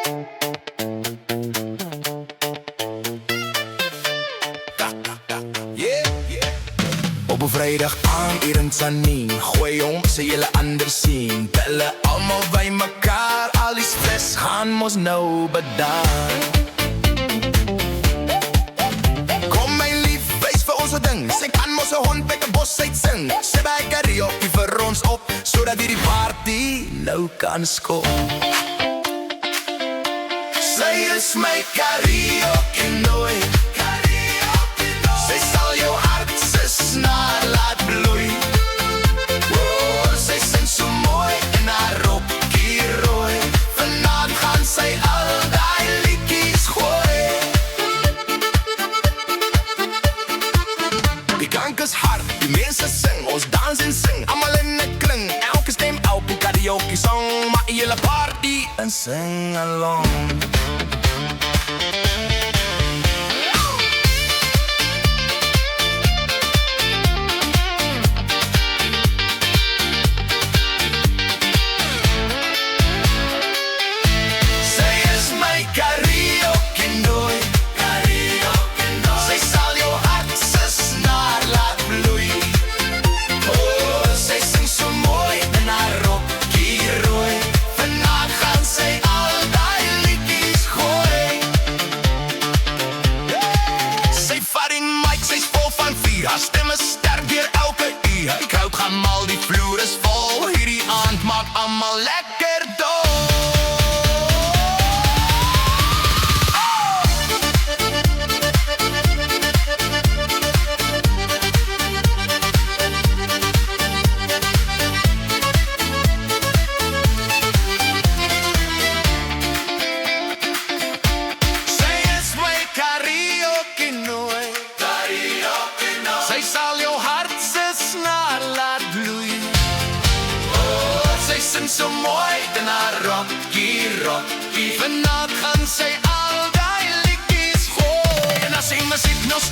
Op 'n Vrydag aand hier in Tsanin, gooi hom sê julle anders sien. Belle almal by mekaar, al die stress gaan mos nou bedaan. Kom my lief, wees vir ons 'n ding. Sy kan mos 'n hond by 'n bos uit sing. Sy by karaoke vir ons op, sodat hierdie party nou kan skop. Sy is my karaoke nooi. Sy sal jou hart se snaar laat bloei. Oh, sy sing so mooi en haar rokkie rooi. Vanaand gaan sy al die liedjies gooi. Die klank is hard, die mense sing, ons dans en sing, almal in 'n kring. Elke stem, elke karaoke song, maar julle party en sing along. Haar stem is sterk deur elke uur. Die crowd gaan mal, die vloer is vol. Hierdie aand maak almal lekker dol. Sy is my karaoke nooi. Sy sal jou hart se snaar laat bloei. Oh, sy sing so mooi in haar rokkie. Vanaand gaan sy al die liedjies gooi. En as sy musiek nog